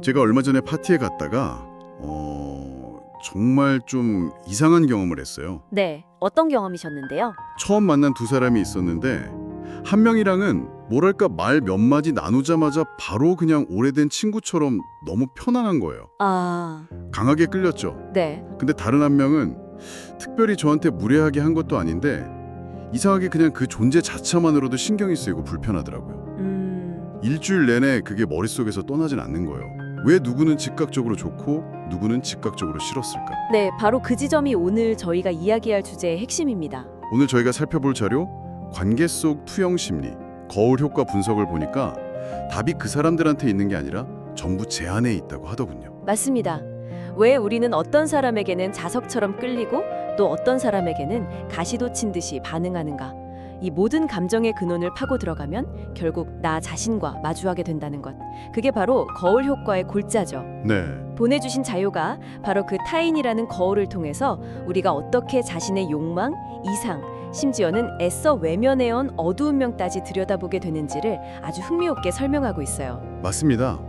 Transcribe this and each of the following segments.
제가 얼마 전에 파티에 갔다가 정말 좀 이상한 경험을 했어요. 네, 어떤 경험이셨는데요? 처음 만난 두 사람이 있었는데 한 명이랑은 뭐랄까 말 몇 마디 나누자마자 바로 그냥 오래된 친구처럼 너무 편안한 거예요. 아, 강하게 끌렸죠. 네. 근데 다른 한 명은 특별히 저한테 무례하게 한 것도 아닌데 이상하게 그냥 그 존재 자체만으로도 신경이 쓰이고 불편하더라고요. 일주일 내내 그게 머릿속에서 떠나진 않는 거예요. 왜 누구는 즉각적으로 좋고 누구는 즉각적으로 싫었을까? 네, 바로 그 지점이 오늘 저희가 이야기할 주제의 핵심입니다. 오늘 저희가 살펴볼 자료 관계 속 투영 심리, 거울 효과 분석을 보니까 답이 그 사람들한테 있는 게 아니라 전부 제 안에 있다고 하더군요. 맞습니다. 왜 우리는 어떤 사람에게는 자석처럼 끌리고 또 어떤 사람에게는 가시돋친 듯이 반응하는가? 이 모든 감정의 근원을 파고 들어가면 결국 나 자신과 마주하게 된다는 것. 그게 바로 거울 효과의 골자죠. 네, 보내주신 자료가 바로 그 타인이라는 거울을 통해서 우리가 어떻게 자신의 욕망, 이상, 심지어는 애써 외면해온 어두운 면까지 들여다보게 되는지를 아주 흥미롭게 설명하고 있어요. 맞습니다.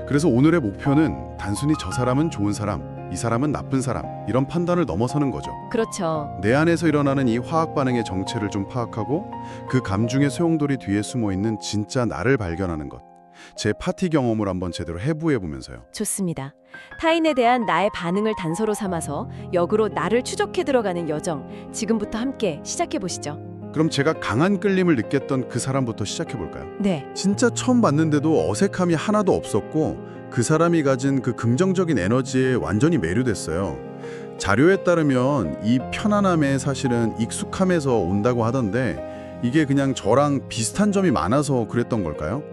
그래서 오늘의 목표는 단순히 저 사람은 좋은 사람, 이 사람은 나쁜 사람 이런 판단을 넘어서는 거죠. 그렇죠. 내 안에서 일어나는 이 화학 반응의 정체를 좀 파악하고 그 감중의 소용돌이 뒤에 숨어 있는 진짜 나를 발견하는 것. 제 파티 경험을 한번 제대로 해부해 보면서요. 좋습니다. 타인에 대한 나의 반응을 단서로 삼아서 역으로 나를 추적해 들어가는 여정. 지금부터 함께 시작해 보시죠. 그럼 제가 강한 끌림을 느꼈던 그 사람부터 시작해 볼까요? 네. 진짜 처음 봤는데도 어색함이 하나도 없었고 그 사람이 가진 그 긍정적인 에너지에 완전히 매료됐어요. 자료에 따르면 이 편안함에 사실은 익숙함에서 온다고 하던데 이게 그냥 저랑 비슷한 점이 많아서 그랬던 걸까요?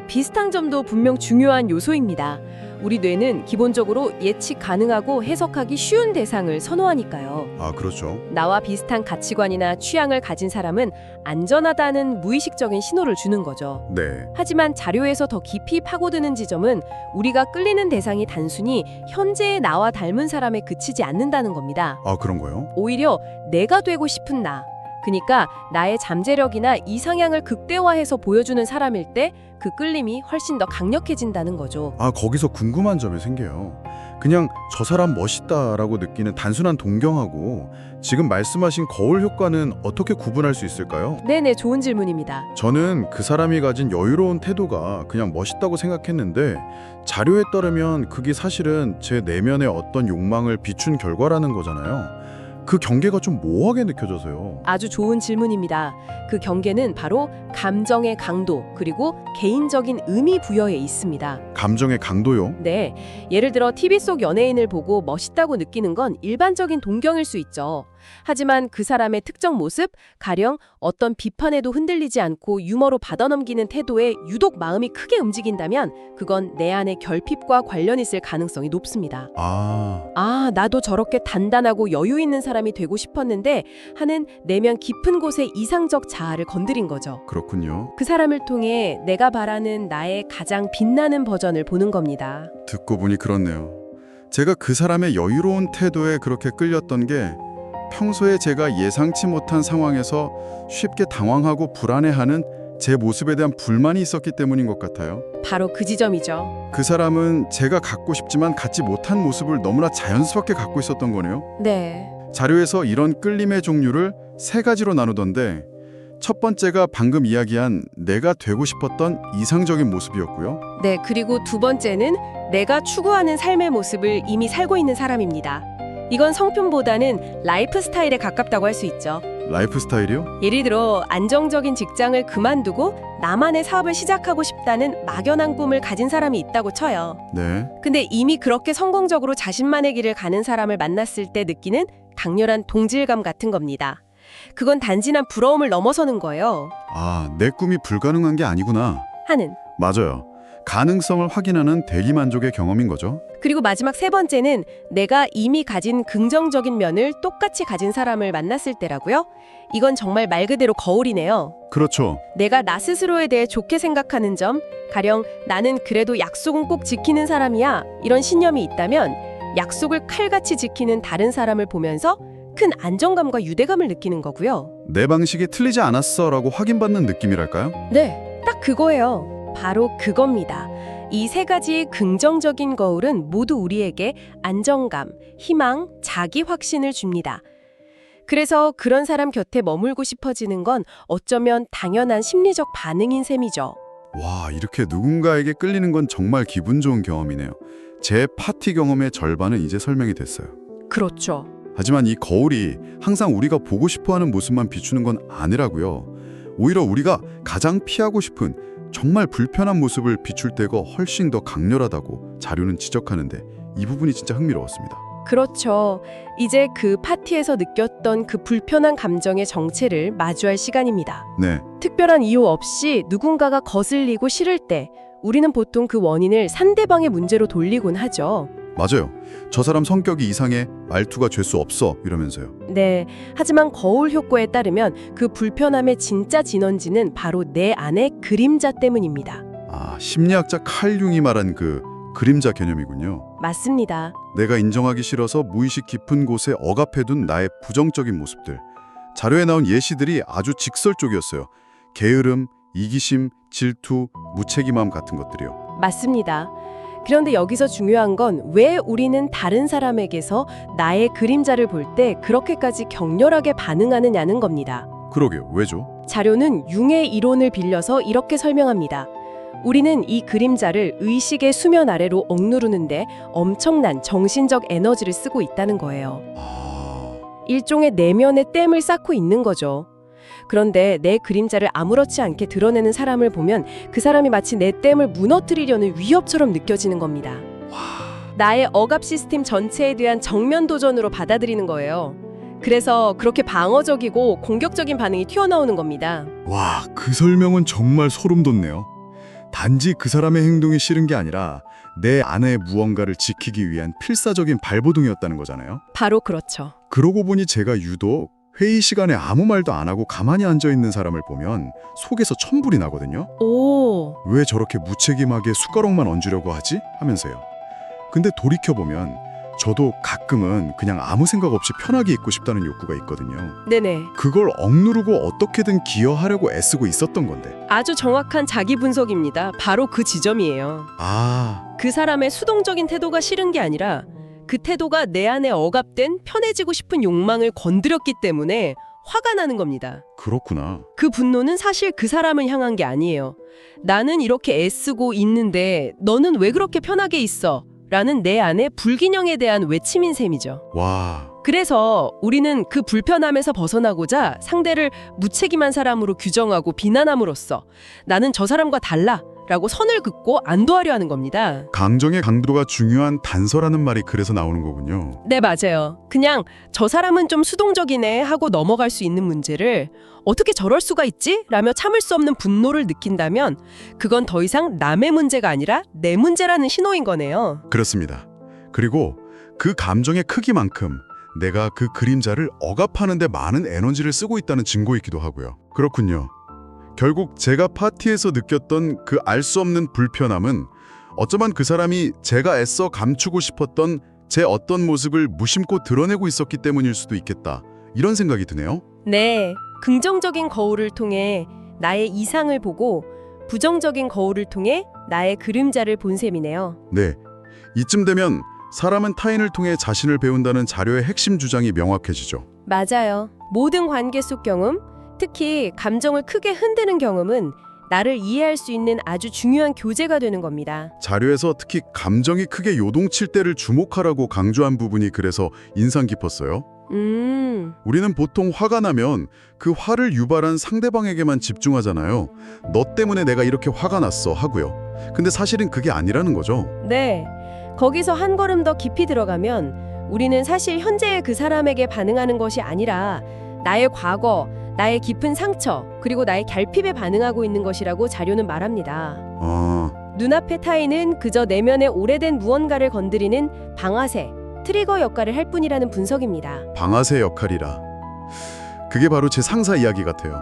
비슷한 점도 분명 중요한 요소입니다. 우리 뇌는 기본적으로 예측 가능하고 해석하기 쉬운 대상을 선호하니까요. 아, 그렇죠. 나와 비슷한 가치관이나 취향을 가진 사람은 안전하다는 무의식적인 신호를 주는 거죠. 네. 하지만 자료에서 더 깊이 파고드는 지점은 우리가 끌리는 대상이 단순히 현재의 나와 닮은 사람에 그치지 않는다는 겁니다. 아, 그런 거요? 오히려 내가 되고 싶은 나, 그러니까 나의 잠재력이나 이상향을 극대화해서 보여주는 사람일 때 그 끌림이 훨씬 더 강력해진다는 거죠. 아, 거기서 궁금한 점이 생겨요. 그냥 저 사람 멋있다라고 느끼는 단순한 동경하고 지금 말씀하신 거울 효과는 어떻게 구분할 수 있을까요? 네네, 좋은 질문입니다. 저는 그 사람이 가진 여유로운 태도가 그냥 멋있다고 생각했는데 자료에 따르면 그게 사실은 제 내면의 어떤 욕망을 비춘 결과라는 거잖아요. 그 경계가 좀 모호하게 느껴져서요. 아주 좋은 질문입니다. 그 경계는 바로 감정의 강도 그리고 개인적인 의미 부여에 있습니다. 감정의 강도요? 네, 예를 들어 TV 속 연예인을 보고 멋있다고 느끼는 건 일반적인 동경일 수 있죠. 하지만 그 사람의 특정 모습, 가령 어떤 비판에도 흔들리지 않고 유머로 받아넘기는 태도에 유독 마음이 크게 움직인다면 그건 내 안의 결핍과 관련 있을 가능성이 높습니다. 나도 저렇게 단단하고 여유 있는 사람이 되고 싶었는데 하는 내면 깊은 곳의 이상적 자아를 건드린 거죠. 그렇군요. 그 사람을 통해 내가 바라는 나의 가장 빛나는 버전을 보는 겁니다. 듣고 보니 그렇네요. 제가 그 사람의 여유로운 태도에 그렇게 끌렸던 게 평소에 제가 예상치 못한 상황에서 쉽게 당황하고 불안해하는 제 모습에 대한 불만이 있었기 때문인 것 같아요. 바로 그 지점이죠. 그 사람은 제가 갖고 싶지만 갖지 못한 모습을 너무나 자연스럽게 갖고 있었던 거네요. 네. 자료에서 이런 끌림의 종류를 세 가지로 나누던데 첫 번째가 방금 이야기한 내가 되고 싶었던 이상적인 모습이었고요. 네, 그리고 두 번째는 내가 추구하는 삶의 모습을 이미 살고 있는 사람입니다. 이건 성품보다는 라이프 스타일에 가깝다고 할 수 있죠. 라이프 스타일이요? 예를 들어 안정적인 직장을 그만두고 나만의 사업을 시작하고 싶다는 막연한 꿈을 가진 사람이 있다고 쳐요. 네. 근데 이미 그렇게 성공적으로 자신만의 길을 가는 사람을 만났을 때 느끼는 강렬한 동질감 같은 겁니다. 그건 단순한 부러움을 넘어서는 거예요. 아, 내 꿈이 불가능한 게 아니구나. 하는. 맞아요. 가능성을 확인하는 대리만족의 경험인 거죠. 그리고 마지막 세 번째는 내가 이미 가진 긍정적인 면을 똑같이 가진 사람을 만났을 때라고요? 이건 정말 말 그대로 거울이네요. 그렇죠. 내가 나 스스로에 대해 좋게 생각하는 점, 가령 나는 그래도 약속은 꼭 지키는 사람이야, 이런 신념이 있다면 약속을 칼같이 지키는 다른 사람을 보면서 큰 안정감과 유대감을 느끼는 거고요. 내 방식이 틀리지 않았어라고 확인받는 느낌이랄까요? 네, 딱 그거예요. 바로 그겁니다. 이 세 가지 긍정적인 거울은 모두 우리에게 안정감, 희망, 자기 확신을 줍니다. 그래서 그런 사람 곁에 머물고 싶어지는 건 어쩌면 당연한 심리적 반응인 셈이죠. 와, 이렇게 누군가에게 끌리는 건 정말 기분 좋은 경험이네요. 제 파티 경험의 절반은 이제 설명이 됐어요. 그렇죠. 하지만 이 거울이 항상 우리가 보고 싶어하는 모습만 비추는 건 아니라고요. 오히려 우리가 가장 피하고 싶은 정말 불편한 모습을 비출 때가 훨씬 더 강렬하다고 자료는 지적하는데 이 부분이 진짜 흥미로웠습니다. 그렇죠. 이제 그 파티에서 느꼈던 그 불편한 감정의 정체를 마주할 시간입니다. 네, 특별한 이유 없이 누군가가 거슬리고 싫을 때 우리는 보통 그 원인을 상대방의 문제로 돌리곤 하죠. 맞아요. 저 사람 성격이 이상해, 말투가 죄수 없어 이러면서요. 네. 하지만 거울 효과에 따르면 그 불편함의 진짜 진원지는 바로 내 안의 그림자 때문입니다. 아, 심리학자 칼 융이 말한 그 그림자 개념이군요. 맞습니다. 내가 인정하기 싫어서 무의식 깊은 곳에 억압해둔 나의 부정적인 모습들. 자료에 나온 예시들이 아주 직설적이었어요. 게으름, 이기심, 질투, 무책임함 같은 것들이요. 맞습니다. 그런데 여기서 중요한 건 왜 우리는 다른 사람에게서 나의 그림자를 볼 때 그렇게까지 격렬하게 반응하느냐는 겁니다. 그러게요. 왜죠? 자료는 융의 이론을 빌려서 이렇게 설명합니다. 우리는 이 그림자를 의식의 수면 아래로 억누르는데 엄청난 정신적 에너지를 쓰고 있다는 거예요. 아, 일종의 내면의 댐을 쌓고 있는 거죠. 그런데 내 그림자를 아무렇지 않게 드러내는 사람을 보면 그 사람이 마치 내 댐을 무너뜨리려는 위협처럼 느껴지는 겁니다. 나의 억압 시스템 전체에 대한 정면 도전으로 받아들이는 거예요. 그래서 그렇게 방어적이고 공격적인 반응이 튀어나오는 겁니다. 와, 그 설명은 정말 소름 돋네요. 단지 그 사람의 행동이 싫은 게 아니라 내 안의 무언가를 지키기 위한 필사적인 발버둥이었다는 거잖아요. 바로 그렇죠. 그러고 보니 제가 유독 회의 시간에 아무 말도 안 하고 가만히 앉아있는 사람을 보면 속에서 천불이 나거든요. 오, 왜 저렇게 무책임하게 숟가락만 얹으려고 하지? 하면서요. 근데 돌이켜보면 저도 가끔은 그냥 아무 생각 없이 편하게 있고 싶다는 욕구가 있거든요. 네네. 그걸 억누르고 어떻게든 기여하려고 애쓰고 있었던 건데. 아주 정확한 자기 분석입니다. 바로 그 지점이에요. 아, 그 사람의 수동적인 태도가 싫은 게 아니라 그 태도가 내 안에 억압된 편해지고 싶은 욕망을 건드렸기 때문에 화가 나는 겁니다. 그렇구나. 그 분노는 사실 그 사람을 향한 게 아니에요. 나는 이렇게 애쓰고 있는데 너는 왜 그렇게 편하게 있어? 라는 내 안의 불균형에 대한 외침인 셈이죠. 와, 그래서 우리는 그 불편함에서 벗어나고자 상대를 무책임한 사람으로 규정하고 비난함으로써 나는 저 사람과 달라 라고 선을 긋고 안도하려 하는 겁니다. 강정의 강도가 중요한 단서라는 말이 그래서 나오는 거군요. 네, 맞아요. 그냥 저 사람은 좀 수동적이네 하고 넘어갈 수 있는 문제를 어떻게 저럴 수가 있지? 라며 참을 수 없는 분노를 느낀다면 그건 더 이상 남의 문제가 아니라 내 문제라는 신호인 거네요. 그렇습니다. 그리고 그 감정의 크기만큼 내가 그 그림자를 억압하는 데 많은 에너지를 쓰고 있다는 증거이기도 하고요. 그렇군요. 결국 제가 파티에서 느꼈던 그 알 수 없는 불편함은 어쩌면 그 사람이 제가 애써 감추고 싶었던 제 어떤 모습을 무심코 드러내고 있었기 때문일 수도 있겠다. 이런 생각이 드네요. 네, 긍정적인 거울을 통해 나의 이상을 보고 부정적인 거울을 통해 나의 그림자를 본 셈이네요. 네, 이쯤 되면 사람은 타인을 통해 자신을 배운다는 자료의 핵심 주장이 명확해지죠. 맞아요. 모든 관계 속 경험, 특히 감정을 크게 흔드는 경험은 나를 이해할 수 있는 아주 중요한 교재가 되는 겁니다. 자료에서 특히 감정이 크게 요동칠 때를 주목하라고 강조한 부분이 그래서 인상 깊었어요. 우리는 보통 화가 나면 그 화를 유발한 상대방에게만 집중하잖아요. 너 때문에 내가 이렇게 화가 났어 하고요. 근데 사실은 그게 아니라는 거죠. 네, 거기서 한 걸음 더 깊이 들어가면 우리는 사실 현재의 그 사람에게 반응하는 것이 아니라 나의 과거, 나의 깊은 상처, 그리고 나의 결핍에 반응하고 있는 것이라고 자료는 말합니다. 눈앞의 타인은 그저 내면의 오래된 무언가를 건드리는 방아쇠, 트리거 역할을 할 뿐이라는 분석입니다. 방아쇠 역할이라. 그게 바로 제 상사 이야기 같아요.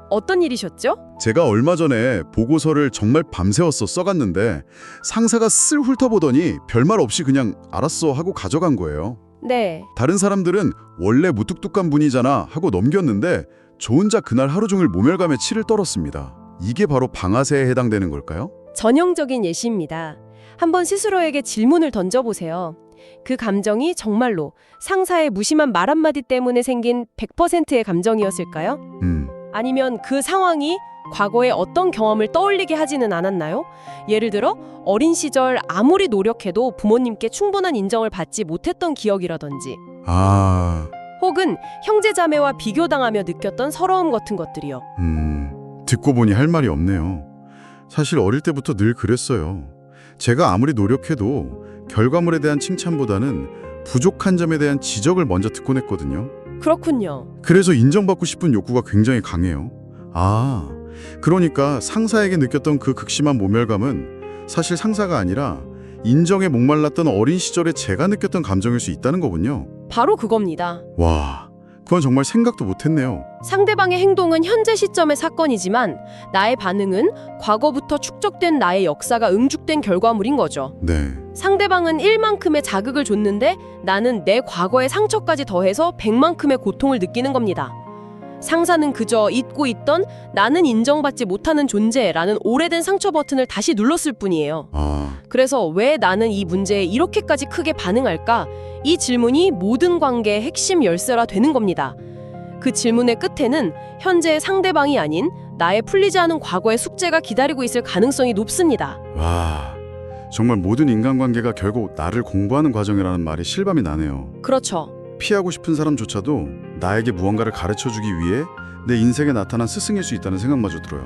어떤 일이셨죠? 제가 얼마 전에 보고서를 정말 밤새워서 써갔는데 상사가 쓸 훑어보더니 별말 없이 그냥 알았어 하고 가져간 거예요. 네, 다른 사람들은 원래 무뚝뚝한 분이잖아 하고 넘겼는데 저 혼자 그날 하루 종일 모멸감에 치를 떨었습니다. 이게 바로 방아쇠에 해당되는 걸까요? 전형적인 예시입니다. 한번 스스로에게 질문을 던져보세요. 그 감정이 정말로 상사의 무심한 말 한마디 때문에 생긴 100%의 감정이었을까요? 아니면 그 상황이 과거의 어떤 경험을 떠올리게 하지는 않았나요? 예를 들어 어린 시절 아무리 노력해도 부모님께 충분한 인정을 받지 못했던 기억이라든지, 아, 혹은 형제자매와 비교당하며 느꼈던 서러움 같은 것들이요. 듣고 보니 할 말이 없네요. 사실 어릴 때부터 늘 그랬어요. 제가 아무리 노력해도 결과물에 대한 칭찬보다는 부족한 점에 대한 지적을 먼저 듣곤 했거든요. 그렇군요. 그래서 인정받고 싶은 욕구가 굉장히 강해요. 아, 그러니까 상사에게 느꼈던 그 극심한 모멸감은 사실 상사가 아니라 인정에 목말랐던 어린 시절에 제가 느꼈던 감정일 수 있다는 거군요. 바로 그겁니다. 와, 그건 정말 생각도 못했네요. 상대방의 행동은 현재 시점의 사건이지만 나의 반응은 과거부터 축적된 나의 역사가 응축된 결과물인 거죠. 네, 상대방은 1만큼의 자극을 줬는데 나는 내 과거의 상처까지 더해서 100만큼의 고통을 느끼는 겁니다. 상사는 그저 잊고 있던 나는 인정받지 못하는 존재라는 오래된 상처 버튼을 다시 눌렀을 뿐이에요. 그래서 왜 나는 이 문제에 이렇게까지 크게 반응할까? 이 질문이 모든 관계의 핵심 열쇠라 되는 겁니다. 그 질문의 끝에는 현재의 상대방이 아닌 나의 풀리지 않은 과거의 숙제가 기다리고 있을 가능성이 높습니다. 와, 정말 모든 인간관계가 결국 나를 공부하는 과정이라는 말이 실감이 나네요. 그렇죠. 피하고 싶은 사람조차도 나에게 무언가를 가르쳐주기 위해 내 인생에 나타난 스승일 수 있다는 생각마저 들어요.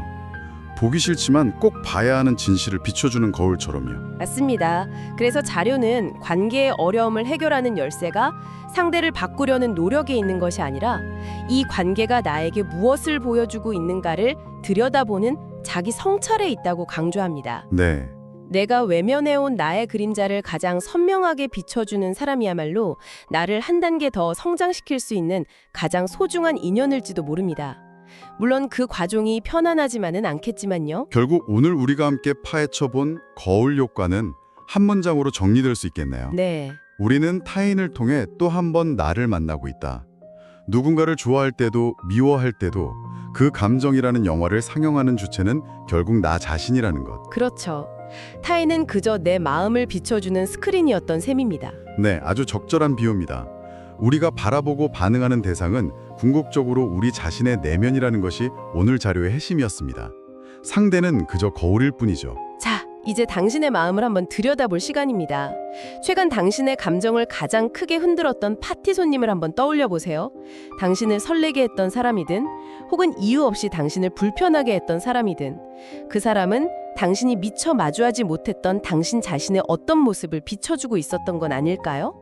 보기 싫지만 꼭 봐야 하는 진실을 비춰주는 거울처럼요. 맞습니다. 그래서 자료는 관계의 어려움을 해결하는 열쇠가 상대를 바꾸려는 노력에 있는 것이 아니라 이 관계가 나에게 무엇을 보여주고 있는가를 들여다보는 자기 성찰에 있다고 강조합니다. 네, 내가 외면해온 나의 그림자를 가장 선명하게 비춰주는 사람이야말로 나를 한 단계 더 성장시킬 수 있는 가장 소중한 인연일지도 모릅니다. 물론 그 과정이 편안하지만은 않겠지만요. 결국 오늘 우리가 함께 파헤쳐본 거울 효과는 한 문장으로 정리될 수 있겠네요. 네, 우리는 타인을 통해 또 한 번 나를 만나고 있다. 누군가를 좋아할 때도 미워할 때도 그 감정이라는 영화를 상영하는 주체는 결국 나 자신이라는 것. 그렇죠. 타인은 그저 내 마음을 비춰주는 스크린이었던 셈입니다. 네, 아주 적절한 비유입니다. 우리가 바라보고 반응하는 대상은 궁극적으로 우리 자신의 내면이라는 것이 오늘 자료의 핵심이었습니다. 상대는 그저 거울일 뿐이죠. 자, 이제 당신의 마음을 한번 들여다볼 시간입니다. 최근 당신의 감정을 가장 크게 흔들었던 파티 손님을 한번 떠올려 보세요. 당신을 설레게 했던 사람이든 혹은 이유 없이 당신을 불편하게 했던 사람이든 그 사람은 당신이 미처 마주하지 못했던 당신 자신의 어떤 모습을 비춰주고 있었던 건 아닐까요?